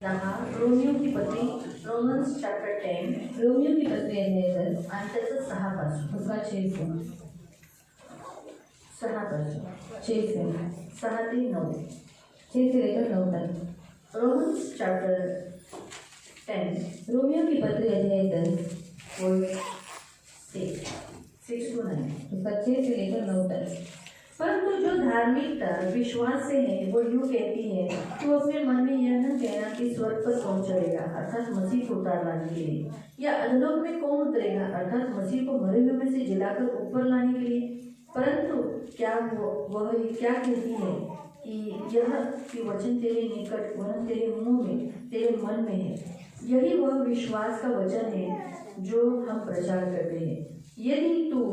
Romeo की पत्री Romans chapter 10 Romeo की पत्री अध्याय 10 आणि त्याचं 6 पासून उसका 6 से 6 पासून 6 से 6 ते 9 6 से लेकर 9 तक। रोमन्स चैप्टर 10 रोमियो की पत्री अध्याय 10 वर्स 6 to 9। उसका 6 से लेकर 9 तक। परंतु जो धार्मिकता विश्वास से है वो यूँ कहती है कि वो अपने मन में यह न कहना कि स्वर्ग पर कौन चढ़ेगा अर्थात मसीह को उतार लाने के लिए, या अधोलोक में कौन उतरेगा अर्थात मसीह को मरे हुए में से जिलाकर ऊपर लाने के लिए। परंतु क्या वह क्या कहती है कि यह कि वचन तेरे निकट वह तेरे मुंह में तेरे मन में है, यही वह विश्वास का वचन है जो हम प्रचार करते हैं। यदि तू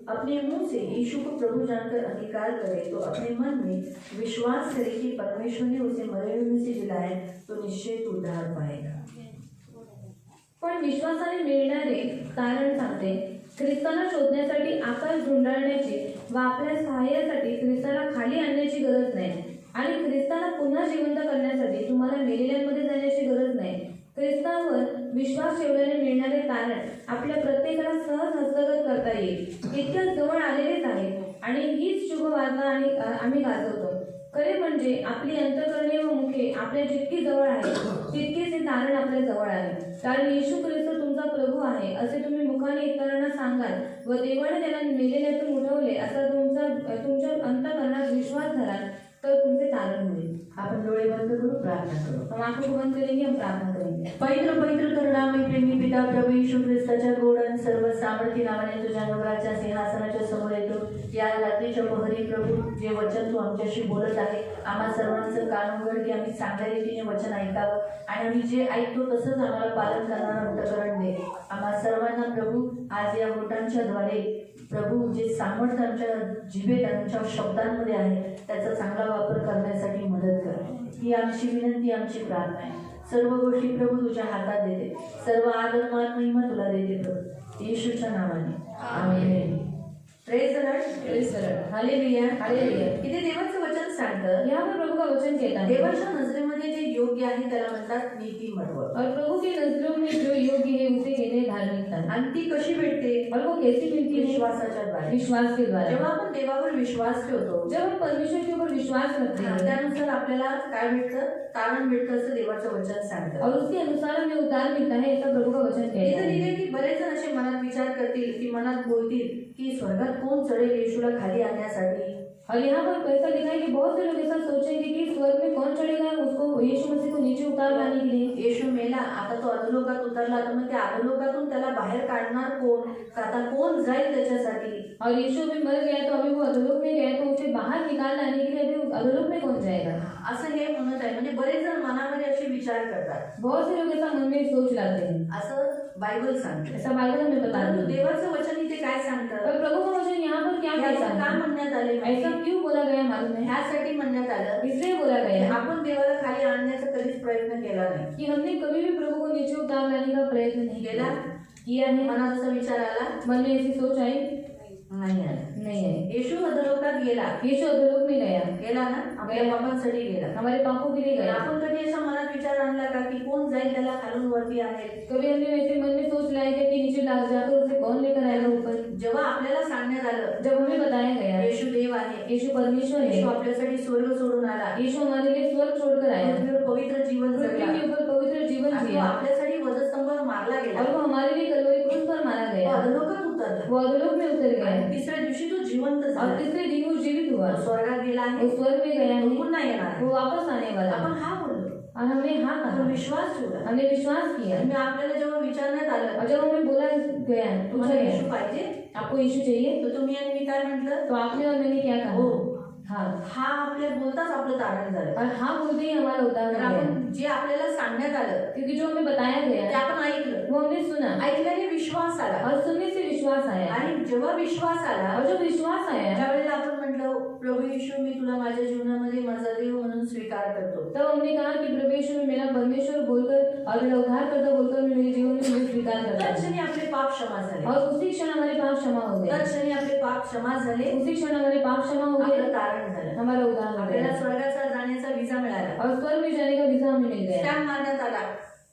अपने मुंह से यीशु को प्रभु जानकर अंगीकार करे तो अपने मन में विश्वास करे कि परमेश्वर ने उसे मरे हुए में से जिलाया तो निश्चय तू उद्धार पाएगा। पण विश्वासाने मिळणारे कारण सांगते, ख्रिस्ताला शोधण्यासाठी आकाश धुंडाळण्याची व आपल्या सहाय्यासाठी ख्रिस्ताला खाली आणण्याची गरज नाही, आणि ख्रिस्ताला पुन्हा जिवंत करण्यासाठी तुम्हाला मेलेल्यांमध्ये जाण्याची गरज नाही। ख्रिस्तावर विश्वास ठेवल्याने मिळणारे तारण आपल्या प्रत्येकाला सहज हस्तगत करता येईल, इतक्या जवळ आलेलेच आहे, आणि हीच शुभ वार्ता आम्ही गाजवतो। खरे म्हणजे आपली अंतःकरणे व मुखे आपल्या जितकी जवळ आहे तितकेच हे तारण आपल्या जवळ आहे, कारण येशू ख्रिस्त तुमचा प्रभू आहे असे तुम्ही मुखाने इतरांना सांगाल व देवाने त्याला मेलेल्यातून उठवले असा तुमच्या अंतःकरणात विश्वास धराल तर तुमचे तारण होईल। आपण डोळे बंद करू, प्रार्थना करू। हम आंखों को बंद करेंगे, हम प्रार्थना करेंगे। पवित्र पवित्र करुणामय प्रेमी पिता प्रभू येशू ख्रिस्ताच्या गोड आणि सर्व सामर्थ्य नावाने तुझ्या नवराच्या सिंहासनाच्या समोर येतो। या रात्रीच्या प्रहरी प्रभू जे वचन तू आमच्याशी बोलत आहे, आम्हा सर्वांचं कान उघड की आम्ही चांगल्या रीतीने वचन ऐकावं आणि आम्ही जे ऐकतो तसंच आम्हाला पालन करणारं अंतःकरण दे। आम्हा सर्वांना प्रभू आज या होटांच्या द्वारे प्रभू जे सामर्थ्य आमच्या जिभेत आमच्या शब्दांमध्ये आहे त्याचा चांगला वापर करण्यासाठी मदत कर, ही आमची विनंती, आमची प्रार्थना आहे। सर्व गोष्टी प्रभू तुझ्या हातात देते, सर्व आदर मान महिमा तुला देते प्रभू, येशूच्या नावाने amen. Praise the Lord, praise the Lord, hallelujah, hallelujah. इथे देवाचं वचन सांगतं, यहाँ पर प्रभु का वचन कहता है, देवाच्या नजरेमध्ये जे योग्य आहे त्याला म्हणतात नीतिमत्व, और प्रभु की नजरों में जो योग्य है उसे कहते हैं धार्मिकता। आणि ती कशी भेटते? और वो कैसी मिलती है? विश्वासाच्या द्वारे, विश्वास के द्वारा। जेव्हा आपण देवावर विश्वास ठेवतो, जब हम परमेश्वर के ऊपर विश्वास रखते हैं, त्यानुसार आपल्याला काय भेटतं? तारण भेटतं असं देवाचं वचन सांगतं। और उसके अनुसार हमें उद्धार मिलता है, ऐसा प्रभु का वचन कहता इथे है। लिहिले की बरेच जण असे मनात विचार करतील की मनात बोलतील की स्वर्गात कोण चढेल येशूला खाली आणण्यासाठी। और यहाँ पर ऐसा लिखा है कि बहुत से लोग ऐसा सोचेंगे कि स्वर्ग में कौन चढ़ेगा उसको, यीशु मसीह को नीचे उतार लाने के लिए। येशू मेला, आता तो अधोलोकात उतरला, तर मग त्या अधोलोकातून त्याला बाहेर काढणार कोण? आता कोण जाईल त्याच्यासाठी? और यीशु भी मर गया तो अभी वो अधोलोक में गया तो उसे बाहर निकाल लाने के लिए अभी अधोलोक में कौन जाएगा? असं हे म्हणत आहे, म्हणजे बरेच जण मनामध्ये असे विचार करतात, बहुत से लोग ऐसा मन में सोच लाते हैं, असं बायबल सांगते। ऐसा बाइबल हमें बता परंतु रही है। देवाचं वचन इथे काय सांगतं? और प्रभु का वचन यहाँ पर क्या कहता याचं का है? म्हणण्यात आले? ऐसा क्यों बोला गया मालूम है? ह्यासाठी म्हणण्यात आलं इसलिए बोला की गया आपण देवाला खाली आणण्याचा कधीच प्रयत्न केला नाही। कि हमने कभी भी प्रभु को नीचे उतार लाने का प्रयत्न नहीं किया है। मनात असा विचार आला मन में ऐसी सोच आई नाही आला। नहीं है। येशू अधोलोकात गेला, यीशु अधोलोक में गया, गेला ना, आपल्या पापांसाठी गेला। हमारे पापों के लिए गया। आपण कधी असा मनात विचार आणला का की कोण जाईल त्याला खालून वरती आणेल? कभी हमने वैसे मन में सोच लाया क्या कि नीचे लाग जाकर उसे कौन लेकर आएगा ऊपर? जेव्हा आपल्याला सांगण्यात आलं जब हमें बताया गया येशू देव आहे, यीशु परमेश्वर है, येशू आपल्यासाठी स्वर्ग सोडून आला, यीशु हमारे लिए स्वर्ग छोड़कर आया, पृथ्वीवर पवित्र जीवन पृथ्वी जगला, के ऊपर पवित्र जीवन आणि तो जिया, आपल्यासाठी वधस्तंभावर मारला गेला, और वो हमारे लिए कलवरी क्रूस पर मारा तो गया, अधोलोकात उतरला, वो अधोलोक में उतर गया, आणि तिसऱ्या दिवशी तो जिवंत और झाला, तीसरे दिन वो जीवित हुआ, तो स्वर्गात गेला आहे, वो स्वर्ग में गया तो है, पुन्हा येणार आहे। वो वापस आने वाला आपण है। हा बोललो, और हमने हाँ आपण कहा, विश्वास ठेवला, हमने विश्वास किया, आणि आपल्याला जेव्हा विचारण्यात और आलं जब हमें बोला गया, पूछा तुम्हाला गया येशू पाहिजे, आपको यीशु चाहिए, तर तुम्ही आणि मी काय म्हटलं? तो आपने और मैंने क्या कहा? हो। हाँ। हा आपल्या बोलताच आपलं तारण झालं, और हाँ बोलते ही हमारा उतार तर हो गया, आपण जे आपल्याला सांगण्यात आलं क्योंकि जो हमें बताया ते गया आपण ऐकलं, वो हमने सुना, ऐकल्याने विश्वास आला, और सुनने से विश्वास आया, आणि जेव्हा विश्वास आला और जो विश्वास आया त्यावेळेला आपण म्हटलं प्रभु यीशु मी तुला माझ्या जीवनामध्ये माझा देव म्हणून स्वीकार करतो. तब हमने कहा कि प्रभु यीशु में मेरा परमेश्वर बोलकर और मेरा उद्धारकर्ता बोलकर मैं मेरे जीवन में उन्हें स्वीकार करता हूं. तत्क्षणी आपले पाप क्षमा झाले. और उसी क्षण हमारे पाप क्षमा हो गए. तत्क्षणी आपले पाप क्षमा झाले. उसी क्षण हमारे पाप क्षमा हो गए. आपलं तारण झालं. हमारा उद्धार हो आपल्याला गया स्वर्गाचा जाण्याचा विजा मिळाला. और स्वर्ग में जाने का वीजा हमें मिल गया. स्टॅम्प मारण्यात आला.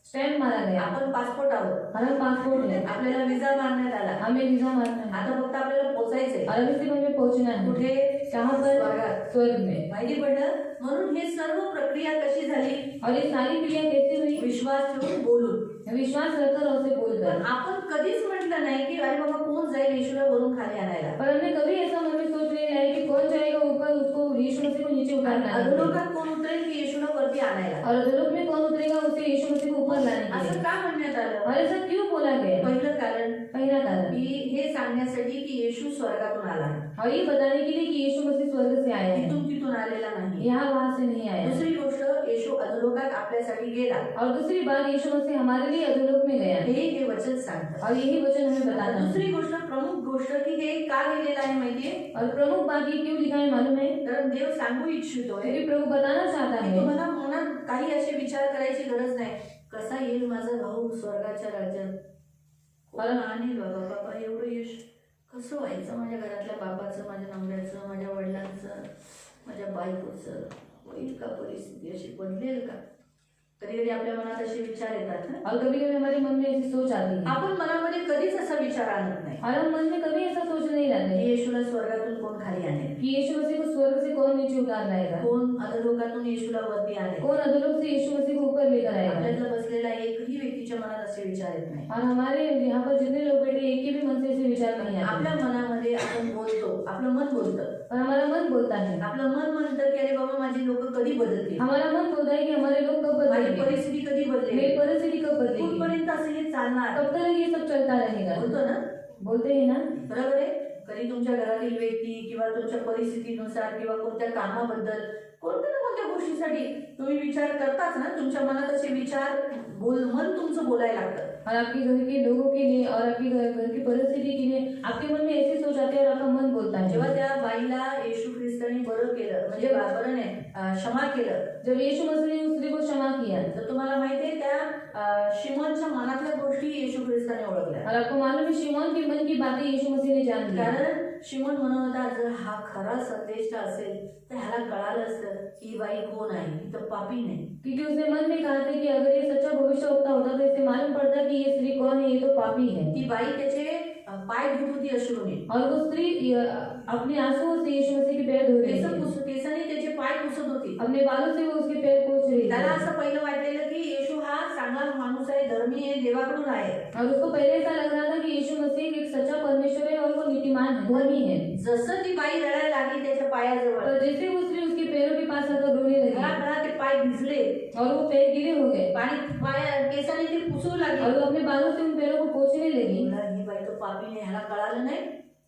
स्टैंप मारा गया. आपण पासपोर्ट आहोत. और हम पासपोर्ट है. आपल्याला विजा मारण्यात आला. हमें वीजा मारना है. आता फक्त आपल्याला पोहोचायचंय. और अभी सिर्फ हमें पहुंचना है. कुठे? कहाँ पर? स्वर्गात. स्वर्ग में. माहिती पडलं. म्हणून हे सर्व प्रक्रिया कशी झाली? और ये सारी क्रिया कैसे हुई? विश्वास ठेवून बोलून. विश्वास रखकर और उसे बोलकर. आपण कधीच म्हटलं नाही की अरे बाबा कोण जाईल येशूला वरून खाली आणायला. पर हमने कभी ऐसा मन में सोच नहीं लिया है कि कौन जाएगा ऊपर उसको यीशु मसीह को नीचे उतारना है. अधोलोकात कोण उतरेल की येशूला वरती आणायला. और अधोलोक में कौन उतरेगा उसे यीशु मसीह को ऊपर लाने के असं लिए. का म्हणण्यात आलं? और ऐसा क्यों बोला गया? पहिलं कारण पहला कारण की हे सांगण्यासाठी की येशू स्वर्गातून आला आहे. और ये बताने के लिए कि यीशु मसीह स्वर्ग से आया है. इथून तिथून आलेला नाही. यहाँ वहाँ से नहीं आया. दुसरी गोष्ट येशू अधोलोकात आपल्यासाठी गेला. और दूसरी बात यीशु मसीह हमारे लिए अधोलोक में गया. हे वचन सांगतं. और यही वचन हमें बताता है. दुसरी गोष्ट प्रमुख गोष्ट की हे का लिहिलेलं आहे माहितीये? और प्रमुख बात ये क्यों लिखा है मालूम है? कारण देव सांगू इच्छितोय क्योंकि प्रभु बताना चाहता की है तुम्हाला मनात काही असे विचार करायची गरज नाही. कसा येईल माझा भाऊ स्वर्गाच्या राज्यात? कोण आणेल बाबा? बाबा एवढं यश कसं व्हायचं माझ्या घरातल्या बापाचं, माझ्या नवऱ्याचं, माझ्या वडिलांचं, माझ्या बायकोचं? होईल का परिस्थिती अशी? बदलेल का? कधी कधी आपल्या मनात असे विचार येतात ना. और कभी कभी हमारे मन में ऐसी सोच आती है. आपण मनामध्ये कधीच असा विचार आणत नाही और हम मन में कभी ऐसा सोच नहीं लाते की येशूला स्वर्गातून कोण खाली आणेल, कि यीशु मसीह को स्वर्ग से कौन नीचे उतार लाएगा, कोण अधोलोकातून येशूला वरती आणेल. कौन अधोलोक से यीशु मसीह को ऊपर लेकर आएगा. आपल्यातला बसलेला एकही व्यक्तीच्या मनात असे विचार येत नाही. और हमारे यहाँ पर जितने लोग बैठे एक के भी मन से ऐसे विचार नहीं आपल्या आते. मनामध्ये आपण बोलतो, आपलं मन बोलतं. और हमारा मन बोलता है. आपलं मन म्हणतं की अरे बाबा माझी लोक कधी बदलतील, हमारा मन बोलता है कि हमारे लोग कब माझी बदलेंगे, परिस्थिती कधी मेरी बदलेल, परिस्थिती कब बदलेगी, कुठपर्यंत असं हे चालणार. कब तक ये सब चलता रहेगा. बोलतो ना, बोलते हैं ना. बरोबर आहे. कधी तुमच्या घरातील व्यक्ती किंवा तुमच्या परिस्थितीनुसार किंवा कोणत्या कामाबद्दल कोणत्या ना कोणत्या गोष्टीसाठी तुम्ही विचार करताच ना. तुमच्या मनात असे विचार मन तुमचं बोलायला लागतं. और आपके घर के लोगों के लिए और आपके घर की परिस्थिति के लिए आपके मन में ऐसी सोच आती है और आपका मन बोलता है. जेव्हा त्या बाईला येशू ख्रिस्ताने बरं केलं, म्हणजे बरं नाही, क्षमा केलं, जब यीशु मसीह ने उस स्त्री को क्षमा किया, तर तुम्हाला माहितीये त्या शिमोनच्या मनातल्या गोष्टी येशू ख्रिस्ताने ओळखल्या. और आपको मालूम है शिमोन के मन की बातें यीशु मसीह ने जान ली. कारण शिमोन म्हणत होता जर हा खरा संदेश असेल तर ह्याला कळालं असतं ही बाई कोण आहे, ही तर पापी नाही. क्योंकि उसने मन में कहा था कि अगर ये सच्चा भविष्यवक्ता होता तो इससे मालूम पड़ता कि ये स्त्री कौन है, ये तो पापी है. ती बाई त्याचे पाय धुत होती अश्रूने. और वो स्त्री अपने आंसुओं से यीशु मसीह के पैर धो रही थी. केसाने त्याचे पाय पुसत होती. अपने बालों से वो उसके पैर पोंछ रही त्याला थी. असं पहिलं वाटलेलं की येशू हा चांगला माणूस आहे, धर्मी आहे, देवाकडून आहे. और उसको पहले ऐसा लग रहा था कि यीशु मसीह एक सच्चा परमेश्वर है और वो नीतिमान है, धर्मी है. जसं ती बाई रडायला लागली त्याच्या पायाजवळ, पर जैसे वो स्त्री उसके पैरों के पास आकर रोने लगी घराघरा ते पाय भिजले और वो पैर गिले हो गए पाणी पाय केसाने ते पुसू और लागली. वो अपने बालों से उन पैरों को पोंछने लगी. ही बाई तो पापी नाही, ह्याला कळालं नाही.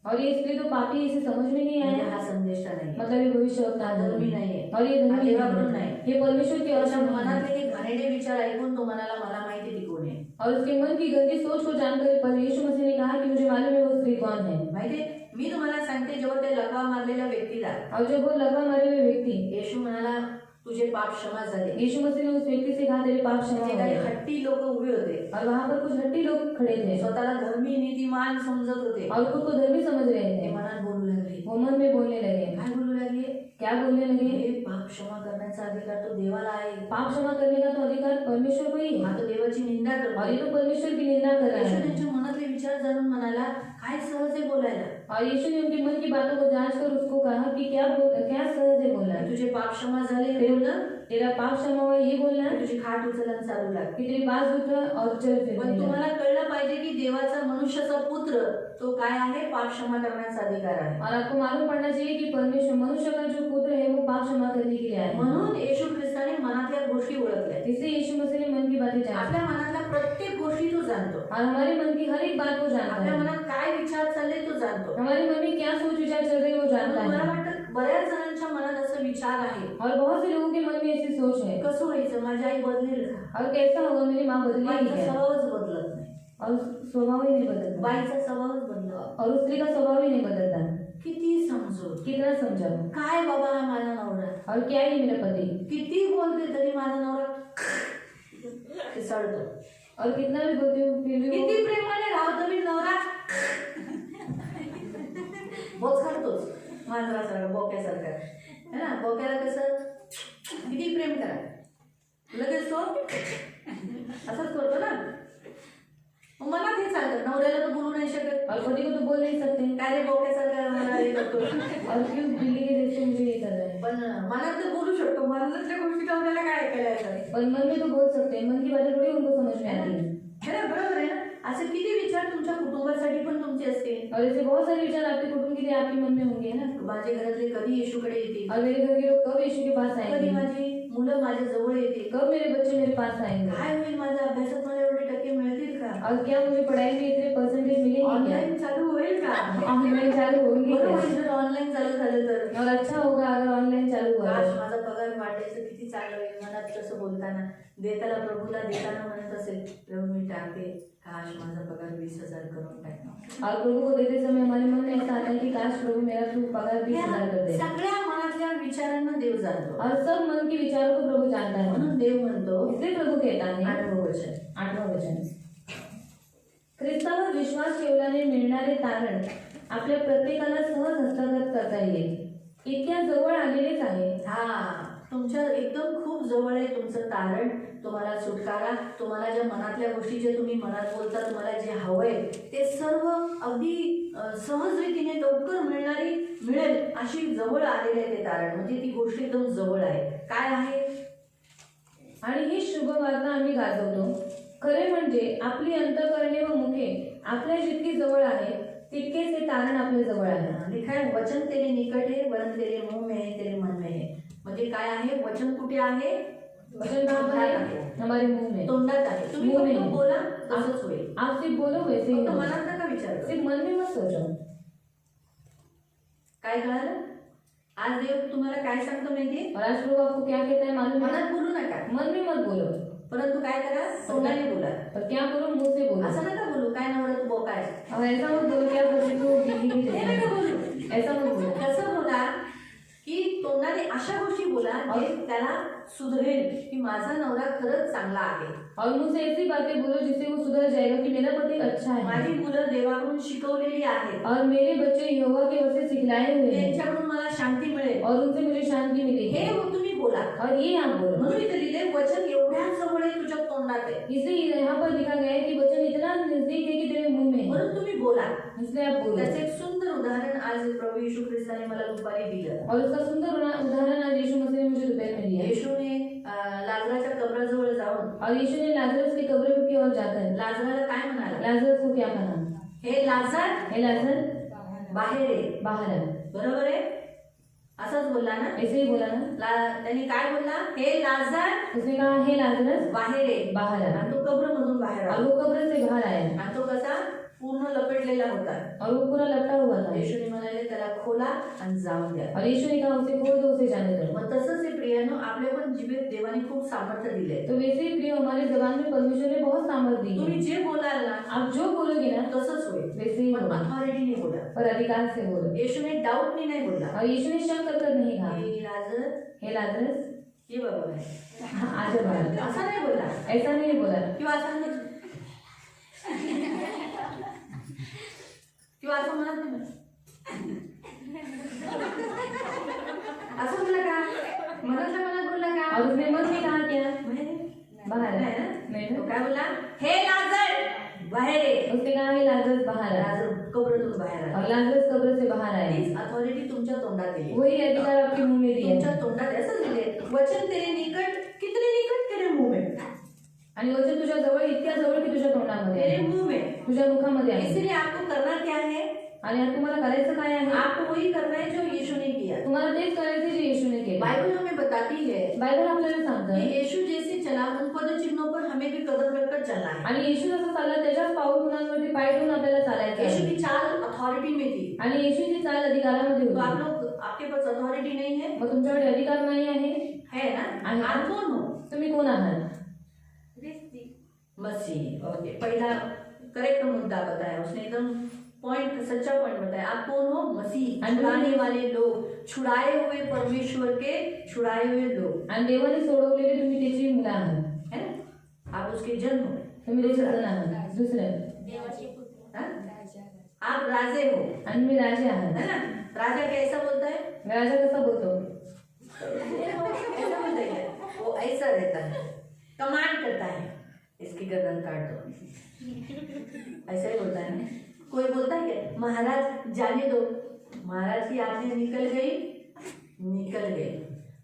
और ये स्त्री तो पापी है, इसे समझ में नहीं म्हणजे आया. हा संदेश नाही, मतलब ये भविष्यवक्ता धर्मी नाहीये, और ये धर्मी देवाकडून नहीं, नाही. ये परमेश्वर की त्याच्या औषध नहीं है. मनातले हे घाणेरडे विचार ऐकून तो म्हणाला मला माहिती ती कोण आहे. और उसके मन की गंदी सोच को जानकर पर यीशु मसीह ने कहा कि मुझे मालूम है वो स्त्री कौन है. माहितीये मी तुम्हाला सांगते, जेव्हा त्या लकवा मारलेल्या व्यक्तीला और जब वो लगा मारे हुए व्यक्ति, येशू म्हणाला तुझे पाप क्षमा झाले, यीशु मसीह ने उस व्यक्ति से कहा तेरे पाप क्षमा तिथे हो काही गए. हट्टी लोक उभे होते, और वहाँ पर कुछ हट्टी लोग खड़े थे स्वतःला धर्मी नीतिमान समजत होते. और खुद को धर्मी समझ रहे ते थे. मनात बोलू लागले. वो मन में बोलने लगे. काय बोलू लागले? क्या बोलने लगे? हे पाप क्षमा करण्याचा अधिकार तो देवाला आहे. पाप क्षमा करने का तो अधिकार परमेश्वर को ही हा है तो देवाची निंदा और करतो. ये तो परमेश्वर की निंदा कर रहा येशू है. त्यांच्या मनातले विचार जाणून म्हणाला काय सहज आहे बोलायला, और यीशु ने उनके मन की बातों को जांच कर उसको कहा कि क्या सहज है बोलना. तुझे पाप क्षमा झाले हे बोलणं, तेरा पाप क्षमा हुआ ये बोलना तुझी खाट उचलून चालू लाग. कि तेरी बात उठा और चल फिर. पण तुम्हाला कळलं पाहिजे की देवाचा मनुष्याचा पुत्र तो काय आहे, पाप क्षमा करण्याचा अधिकार आहे. और आपको मालूम पड़ना चाहिए कि परमेश्वर मनुष्य का जो पुत्र है वो पाप क्षमा करने के लिए आया है. म्हणून येशू ख्रिस्ताने मनातल्या गोष्टी ओळखल्या. इससे यीशु मसीह ने मन की बातें जानी आपल्या मनातल्या प्रत्येक गोष्टी तो जाणतो. और हमारे मन की हर एक बात को जानता आपल्या है. मनात काय विचार चालले तो जाणतो. हमारे मन में क्या सोच विचार चल रही है वो जानता मला है. वाटतं बऱ्याच जणांच्या मनात असं विचार आहे, और बहुत से लोगों के मन में ऐसी सोच है. कसं व्हायचं, माझी आई बदलेल का? और कैसा होगा, मेरी माँ बदलेगी बाईचा क्या? स्वभावच बदलत नाही. और स्वभाव ही नहीं बदलता. बाईचा स्वभावच बदलत. और उस स्त्री का स्वभाव ही नहीं बदलता. किती समजू, कितना समझाऊं, काय बाबा हा माझा नवरा, और क्या ही मेरा पति, किती बोलते तरी माझा नवरा सडतो. और कितना भी बोलती हूँ फिर भी वो किती प्रेमाने राहतो मी नवरा बोचकारतोच मांजरासारखं, बोक्यासारखं है ना. बोक्याला कसं किती प्रेम करा लगेच तो असंच करतो ना. मग मला ते चालतं, नवऱ्याला तर बोलू नाही शकत. और पति को तो बोल नहीं सकते, काय रे बोक्यासारखं मला हे करतो. और क्यों बिल्ली के जैसे मुझे ये कर रहा है. पण मनात तर बोलू शकतो, मनातल्या गोष्टी नवऱ्याला काय ऐकायला येतात. और मन में तो बोल सकते हैं, मन की बातें थोड़ी उनको समझ में आती है. है ना, बरोबर आहे ना. असे किती विचार तुमच्या कुटुंबासाठी पण तुमचे असतील. और ऐसे बहुत सारे विचार आपके कुटुंब के लिए आपके मन में होंगे ना. माझे घरातले कधी येशूकडे येतील, और मेरे घर के लोग कब यीशु के पास कधी आएंगे, माझी मुलं माझ्या जवळ येतील, कब मेरे बच्चे मेरे पास आएंगे, काय होईल माझ्या अभ्यासात मला एवढे टक्के मिळतील का, और क्या मुझे पढ़ाई में इतने परसेंटेज मिलेंगे क्या, ऑनलाईन चालू होईल का. ऑनलाइन चालू होंगे बरं क्या, होईल जर ऑनलाईन चालू झालं तर. और अच्छा होगा अगर ऑनलाइन चालू हुआ काश तो. माझा पगार वाढायचं किती चांगलं होईल. मनात कसं बोलताना देताना प्रभूला देताना म्हणत असेल, प्रभू मी टाकते, काश माझा पगार 20,000 करून टाक. और प्रभु को देते समय हमारे मन में ऐसा आता है कि काश प्रभु मेरा तू पगार 20,000 कर दे. सगळ्या मनातल्या विचारांना देव जाणतो. और सब मन के विचारों को प्रभु जानता है. म्हणून देव म्हणतो इसलिए प्रभु कहता है 8वं वचन, 8वां वचन, ख्रिस्तावर विश्वास ठेवल्याने मिळणारे तारण आपल्या प्रत्येकाला सहज हस्तगत करता येईल. इतक्या जवळ आलेलेच आहे. हा तुमच्या एकदम खूप जवळ आहे तुमचं तारण. तुम्हाला सुटकारा, तुम्हाला ज्या मनातल्या गोष्टी जे तुम्ही मनात बोलता, तुम्हाला जे हवंय ते सर्व अगदी सहज रीतीने लवकर मिळेल अशी जवळ आलेले ते तारण. म्हणजे ती गोष्ट एकदम जवळ आहे. काय आहे? आणि ही शुभ वार्ता आम्ही गाजवतो. खरे म्हणजे आपली अंतःकरणे व मुखे आपल्या जितकी जवळ आहे तितकेच हे तारण आपल्या जवळ आहे. लिखा है वचन तेरे निकट है, वरन तेरे मुंह में है, तेरे मन में है. म्हणजे काय आहे? वचन कुठे आहे? वचन कहाँ पर है? हमारे मुंह में, तोंडात आहे. तुम्ही मुंह में फक्त है. बोला तसंच होईल. आप सिर्फ बोलो वैसे ही फक्त होगा. मनात नका विचार करू. सिर्फ मन में मत सोचो. काय कळालं? आज देव तुम्हाला काय सांगतो माहिती? और आज प्रभु आपको क्या कहता है मालूम है? मनात बोलू नका, मन में मत बोलो, परंतु काय करा? तोंडाने बोला. पर क्या करो मुंह से बोलो. असं नका बोलू काय नवरा तू बोका आहे. और ऐसा मत बोलो क्या पति को बिल्ली के हे जैसे. नका बोलू. ऐसा मत बोलो. कसं बोला की तोंडाने अशा गोष्टी बोला जे त्याला सुधरेल की माझा नवरा खरंच चांगला आहे. और मुझसे ऐसी बातें बोलो जिससे वो सुधर जाएगा कि मेरा पति अच्छा है. माझी मुलं देवाकडून शिकवलेली आहेत, और मेरे बच्चे यहोवा के वचन से सिखलाए हुए हैं त्यांच्याकडून मला शांती मिळेल. और उनसे मुझे शांति मिलेगी. हे तुम्ही बोला. और ये आप बोलो. म्हणून इथे लिहिले वचन एवढ्या जवळ आहे तुझ्या तोंडात आहे, इसलिए यहाँ पर लिखा गया है कि वचन इतना नजदीक है कि तेरे मुंह में है. म्हणून तुम्ही बोला. इसलिए आप बोलो. त्याचं एक सुंदर उदाहरण आज प्रभू येशू ख्रिस्ताने मला दुपारी दिलं. और उसका सुंदर उदाहरण आज यीशु मसीह ने मुझे दोपहर में दिया. येशूने लाजराच्या कब्राजवळ जाऊन और यीशु ने लाजरस की कब्र की ओर जाकर लाजराला काय म्हणाला? लाजरस को क्या कहा? हे लाजर हे लाजर बाहेर ये. बाहर आ. बरोबर आहे, असंच बोलला ना. ऐसे ही बोला ना. त्यांनी काय बोलला? हे लाजर उसने कहा हे लाजरस बाहेर ये. बाहर आ. आणि तो कब्रमधून बाहेर और आला. वो कब्र से बाहर आया आणि तो कसा पूर्ण लपेटलेला होता. और वो पूरा लपटा हुआ था. येशूने म्हणाले त्याला खोला आणि जाऊन द्या. और यीशु ने कहा उसे खोल दो, उसे जाने दो. मग तसंच हे प्रियानो आपल्या पण जीवेत देवाने खूप सामर्थ्य दिले. तो वैसे ही प्रिय हमारे जबान में परमेश्वर ने बहुत सामर्थ्य दी तुम्ही है. जे बोलाल ना आप जो बोलोगे ना तसंच होईल, वैसे ही पण होगा. अथॉरिटीने बोला. पर अधिकार से बोलो. येशूने डाऊटनी नाही बोलला. और यीशु ने शक कर नहीं कहा हे लाजर हे लाजरस ये बाबा आहे, आजा बाहर. असा नाही बोलला. ऐसा नहीं बोला. किंवा असं नाही किंवा असं म्हणत नाही. असं बोलला का? मनातल्या मनात बोलला का? और उसने मन में कहा क्या? बाहर नाही है. ना? नहीं तो ना. काय बोलला? हे लाजर बाहेर ये. उसने कहा हे लाजरस बाहर आ. लाजर कब्रातून बाहेर आला. और लाजरस कब्र से बाहर आया. तीच अथॉरिटी तुमच्या तोंडात दिली. वही अधिकार आपके मुंह में दिया तुमच्या है. तोंडात असं लिहिले वचन तेरे निकट, कितने निकट? तेरे मुंह में. आणि वचन तुझ्या जवळ इतक्या जवळ की तुझ्या तोंडामध्ये तेरे आहे, मुंह में. तुझ्या मुखामध्ये आहे. इसलिए आपको करना क्या है? आणि आता तुम्हाला करायचं काय आहे? आपको वही करना है जो यीशु ने किया. तुम्हाला तेच करायचं जे येशूने केलं. बाइबल हमें बताती है बायबल आपल्याला सांगतं कि यीशु जैसे चला उन पद चिन्हों पर हमें भी कदम रखकर चलना है. आणि येशू जसं चालला त्याच्याच पाऊल खुणांवरती पाय ठेवून आपल्याला चालायचं यीशु आहे. की चाल अथॉरिटी में थी. आणि येशूची चाल अधिकारामध्ये तो आप होती. लोग, आपके पास अथॉरिटी नहीं है? मग तुमच्याकडे अधिकार नाही आहे? है ना? आहे. आप कौन हो? तुम्ही कोण आहात? मसीह. ओके, पहला करेक्ट मुद्दा बताया उसने, एकदम पॉइंट, सच्चा पॉइंट बताया। आप कौन हो? मसीह, आणि छुड़ाने वाले लोग, छुड़ाए हुए परमेश्वर के छुड़ाए हुए लोग, आणि देवाने सोडवलेले तुम्ही त्याची मुलं आहात, है ना? आप उसके जन्म हो। तुम्ही त्याचे जण आहात। दुसरं, हाँ? आप राजे हो, आणि मी राजे आहात। है ना? राजा कैसा बोलता है? राजा कसा बोलतो? ऐसा बोलता है क्या? वो ऐसा रहता है, कमांड करता है, इसकी गर्दन काट दो, ऐसा ही बोलता है ना। कोई बोलता है क्या महाराज जाने दो, महाराज की आज्ञा निकल गई, निकल गई।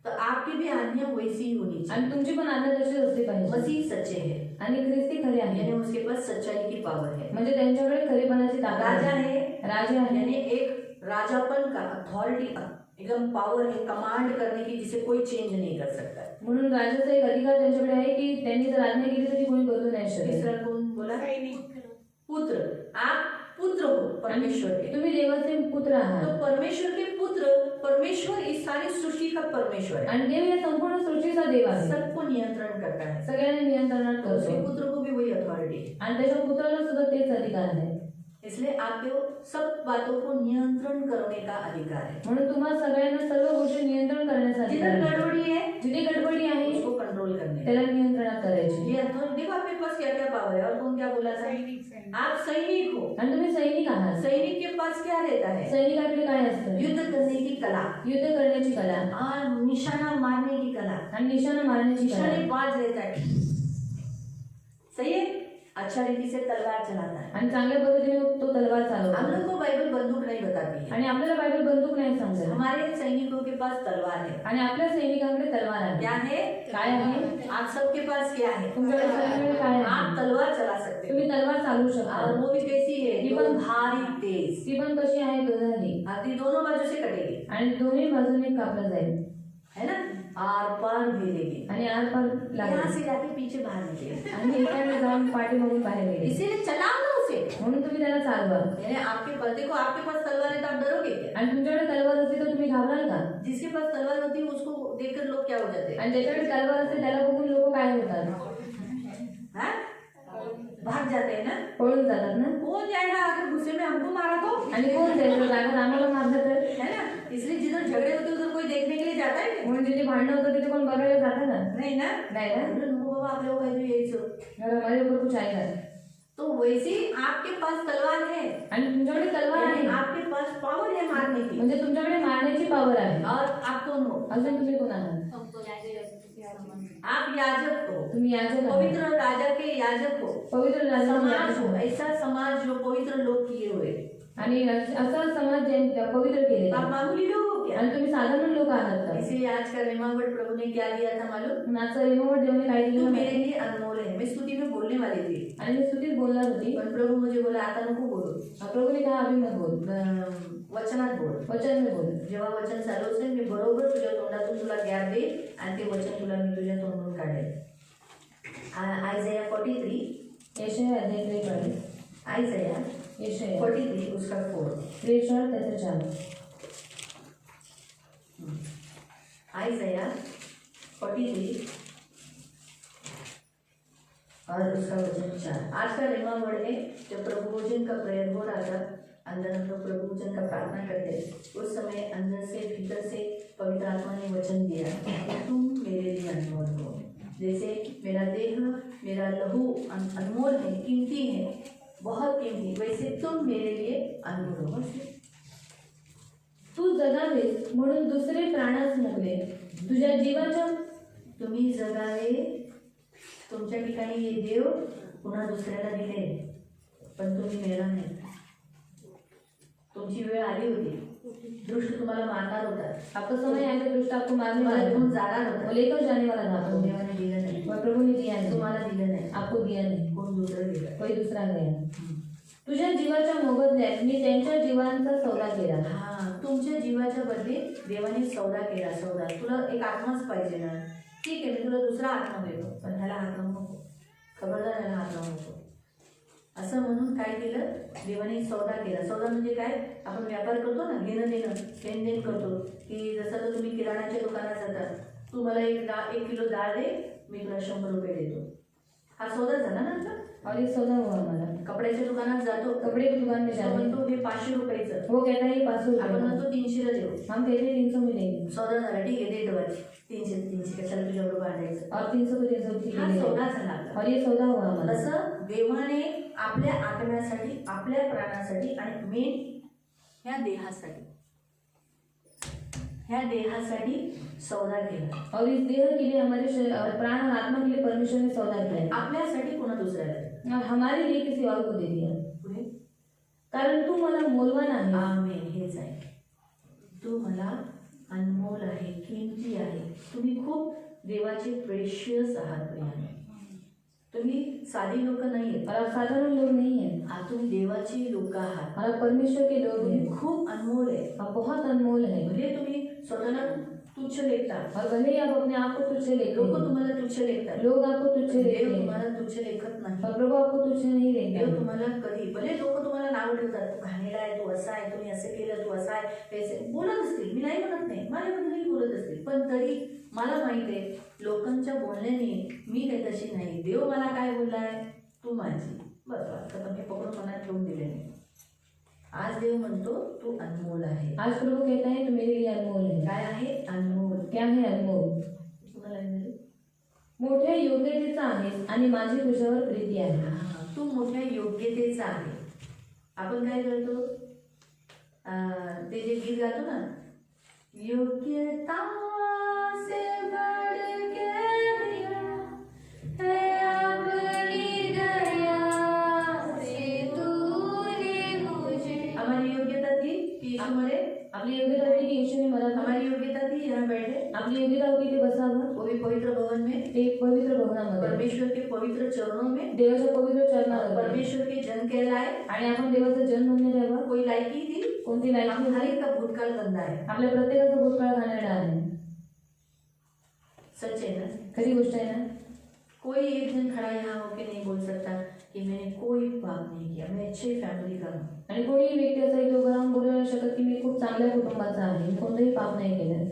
तो आपकी भी आज्ञा वैसी ही होनी चाहिए। आणि तुमची पण आज्ञा तशी असली पाहिजे। मसीह सच्चे है, आणि ख्रिस्ती खरे यानी आहे, उसके पास सच्चाई की पावर है। म्हणजे त्यांच्याकडे खरेपणाची ताकद राजा आहे। है, राजा आहे, यानी एक राजापन का अथॉरिटी, एकदम पावर है कमांड करने की, जिसे कोई चेंज नहीं कर सकता। म्हणून राजाचा एक अधिकार त्यांच्याकडे आहे की त्यांनी जर आज्ञा केली तर ती कोणी बदलू नाही शकत। तीसरा कौन बोला? पुत्र। आप पुत्र हो परमेश्वर के, तुम्ही देवाचे पुत्र आहात, तो परमेश्वर के पुत्र, परमेश्वर इस सारी सृष्टि का परमेश्वर है, आणि देव या संपूर्ण सृष्टीचा देव आहे, सबको नियंत्रण करता है। सगळ्यांना नियंत्रणात उसके करतो, पुत्र को भी वही अथॉरिटी है, आणि त्याच्या पुत्राला सुद्धा तेच अधिकार आहे। इसलिए आपको सब बातों को नियंत्रण करने का अधिकार है। म्हणून तुम्हाला सगळ्यांना सर्व गोष्टी नियंत्रण करण्यासाठी जिधर गड़बड़ी है जिथे गडबडी आहे उसको कंट्रोल करने का। त्याला नियंत्रणात करायची। ये अथॉरिटी देखो आपके पास क्या क्या पावर है। और कौन क्या बोला था? आप सैनिक हो, आणि तुम्ही सैनिक आहात, सैनिक के पास क्या रहता है? सैनिकाकडे काय असतं? युद्ध करने की कला युद्ध करण्याची कला और निशाना मारने की कला, आणि निशाणा मारण्याची कला, निशानेबाज रहता है, सही है, अच्छा रीति से तलवार चलाता है। आणि चांगल्या पद्धतीने तो तलवार हम चालवतो। लोग को बाइबल बंदूक नहीं बताती है, आणि आपल्याला बायबल बंदूक नाही सांगत, हमारे सैनिकों के पास तलवार है। आणि आपल्या सैनिकांकडे तलवार आहे। क्या है? काय आहे? आप सबके पास क्या है? तुमच्याकडे सैनिकांकडे काय आहे? आप तलवार चला सकते तुम्ही तलवार चालवू हो, शकता, और वो भी कैसी है? ती जो पण भारी तेज, ती पण कशी आहे? दुधारी, हाथी दोनों बाजू से कटेगी, आणि दोन्ही बाजूने कापलं जाईल, है ना, आर पार भेदेगी, आणि आरपार यहाँ लागेल, से जाके पीछे बाहर निकले, आणि एकाने जाऊन पाठीमागून बाहेर गेले। इसीलिए चलाओ ना उसे। म्हणून तुम्ही त्याला चालवा, यानी आपके पास, देखो आपके पास तलवार है तो आप डरोगे क्या? आणि तुमच्याकडे तलवार असते तर तुम्ही घाबराल का? जिसके पास तलवार होती है उसको देखकर लोग क्या हो जाते हैं? आणि ज्याच्याकडे तलवार असते त्याला बघून लोक काय होतात? हाँ? भाग जाते हैं ना। पळून जातात ना। कौन जाएगा अगर गुस्से में हमको मारा तो? आणि कोण जायचं जागर आम्हाला मारलं तर? है ना, इसलिए जिधर झगड़े होते उधर कोई देखने के लिए जाता है क्या? म्हणून जिथे भांडणं होतं तिथे कोण बघायला जातं का? नहीं ना। नाही ना। नको बाबा आप लोग ऐसे यही सो। घर हमारे ऊपर कुछ आएगा। तो वैसे ही आपके पास तलवार है, आणि तुमच्याकडे तलवार आहे, यानी आपके पास पावर है मारने की। म्हणजे तुमच्याकडे मारण्याची पावर आहे। और आप कौन हो? अजून तुम्ही कोण आहात? आप याजक हो, तुम्ही याजक आहात, पवित्र राजा के याजक हो, पवित्र राजा समाज हो, ऐसा समाज जो पवित्र लोग किए हुए। आणि असा समाज ज्यांनी पवित्र केले, आप मामूली लोग हो क्या? आणि तुम्ही साधारण लोक आहात का? इसीलिए आज का रेमावट प्रभु ने क्या दिया था मालूम? आजचा रेमावट देवाने काय तू दिलं मेरे माहिती? लिए अनमोल है। मैं स्तुति में बोलने वाली थी, आणि मी स्तुतीत बोलणार होती, पर प्रभु मुझे बोला आता नको बोलू, प्रभूने कहा अभी मत बोल, वचनात बोल। वचन में बोल। जेव्हा वचन चालू असेल मी बरोबर तुझ्या तोंडातून तुला गॅप देईल आणि ते वचन तुला मी तुझ्या तोंडून काढेल। आयझाया 43, यशाया अध्याय 43, आयझाया यशाया 43 उसका 4, 43 त्याचा 4, आयज़ाया 43 और उसका वचन 4। आज का रेमा वर्ड है जब प्रभु भोजन का प्रेयर हो रहा था, अंदर हम लोग प्रभु भोजन का प्रार्थना करते, उस समय अंदर से भीतर से पवित्र आत्मा ने वचन दिया कि तुम मेरे लिए अनमोल हो। जैसे मेरा देह, मेरा लहू अनमोल है, कीमती है, बहुत कीमती, वैसे तुम मेरे लिए अनमोल हो। तू जगावेस म्हणून दुसरे प्राणास मुकले, तुझ्या जीवाच्या तुम्ही जगावे, तुमच्या ठिकाणी हे देव पुन्हा दुसऱ्याला दिले, पण तुम्ही मेला नाही। तुमची वेळ आली होती, दृष्ट तुम्हाला मारणार होता, आपका समय आएगा दुष्ट आपको मारने वाला तुम्हाला है, घेऊन जाणार वो होता, लेकर जाने वाला था पण आपको, देवाने दिलं नाही, पर प्रभु ने दिया नहीं, तुम्हाला दिलं नाही, आपको दिया नहीं, कोण दुसरं दिलं। कोई दूसरा गया। तुझ्या जीवाच्या मोबदल्यात मी त्यांच्या जीवांचा सौदा केला। हा, तुमच्या जीवाच्या बदली देवाने सौदा केला। सौदा, तुला एक आत्माच पाहिजे ना, ठीक आहे मी तुला दुसरा आत्मा देतो, पण ह्याला हात लावू नको, खबरदार ह्याला हात लावू नको, असं म्हणून काय केलं देवाने? सौदा केला। सौदा म्हणजे काय? आपण व्यापार करतो ना, घेणं देणं, लेनदेन करतो, की जसं तर तुम्ही किराणाच्या दुकानात जाता, तू मला 1 किलो डाळ दे, मी तुला 100 रुपये देतो, हा सौदा झाला ना आपला। और ये सौदा हुआ हमारा। कपड्याच्या दुकानात जातो, कपड़े की दुकान में तो जाते हैं, म्हणतो हे 500 रुपयाचं, वो कहता है ये 500 आपण रुपये का। म्हणतो 300 ला देऊ. हम कहते हैं 300 में देंगे, सौदा झाला, ठीक आहे, दे डबल. 300 कशाला तुझ्याबरोबर भांडायचं. और 300 को 300 की हा देंगे। सौदा झाला आपला. और ये सौदा हुआ हमारा। तसं देवाने आपल्या आत्म्यासाठी, आपल्या प्राणासाठी आणि मेन ह्या देहासाठी सौदा केला. और इस देह के लिए हमारे प्राण और आत्मा के लिए परमेश्वर ने सौदा किया है, आपल्यासाठी कोणा दुसऱ्याला. और हमारे लिए किसी और को दे दिया, पुढे कारण तू मला मौल्यवान आहे। आमेन. हेच आहे, तू मला अनमोल आहे, किमती आहे. तुम्ही खूप देवाचे प्रेशियस आहात प्रियाने. तुम्ही साधी लोक नाही और आप साधारण लोग नहीं है, आहात, तुम्ही देवाची लोक आहात. और आप परमेश्वर के लोग तुम्ही हैं, खूप अनमोल आहे. आप बहुत अनमोल है। भले तुम्ही स्वतःला तुच्छ लेखता, और भले ही आप अपने आप को तुच्छ लेते लोक हैं, तुम्हाला तुच्छ लेखतात, लोग आपको तुच्छ देव लेते हैं, तुम्हाला तुच्छ लेखत नाही. और प्रभु आपको तुच्छ नहीं देव लेते। तुम्हाला कधी, भले लोक तुम्हाला नाव ठेवतात, तू घाणेरडा आहे, तू असा आहे, तुम्ही असं केलं, तू असा आहे, तसे बोलत असतील. मी नाही म्हणत नाही, माझ्याबद्दलही बोलत असतील, पण तरी मला माहिती आहे लोकांच्या बोलण्याने मी काही तशी नाही. देव मला काय बोललाय, तू माझी, बस बस, आता मी पकडून मनात ठेवून दिले नाही. आज देव म्हणतो तू अनमोल आहे. आज प्रभु कहता है तू मेरे लिए अनमोल है। काय आहे अनमोल. क्या है अनमोल? तुम्हाला नाही. मोठ्या योग्यतेचा आहेस आणि माझी तुझ्यावर प्रीती आहे। हा, तू मोठ्या योग्यतेचा आहे. आपण काय करतो, ते जे गीत गातो ना, योग्यता से बढ़ के दिया है अपनी दया से तूने मुझे. हमारी योग्यता थी की यीशु मरे, आपली योग्यता होती की येशूने मरा था, हमारी योग्यता थी यहाँ बैठे, आपली योग्यता होती ते बसावं, वो भी पवित्र भवन में, ते पवित्र भवनामध्ये, परमेश्वर के पवित्र चरणों में, देवाच्या पवित्र चरणामध्ये, परमेश्वर के जन कहलाए. आणि आपण देवाचा जन्म म्हणणे द्यावा। कोई लायकी थी. कोणती लायकी हम हर होती? एक का भूतकाल गंदा है. आपल्या प्रत्येकाचा भूतकाळ घाणेरडा आहे। सच है ना. खरी गोष्ट आहे ना। कोई एक जन खड़ा यहाँ होके नहीं बोल सकता कि मैंने कोई पाप नहीं किया, मैं अच्छी फैमिली का हूँ. आणि कोणीही व्यक्ती असा इथे उभं राहून बोलू नाही शकत की मी खूप चांगल्या कुटुंबाचा आहे, कोणतंही पाप नाही केलं।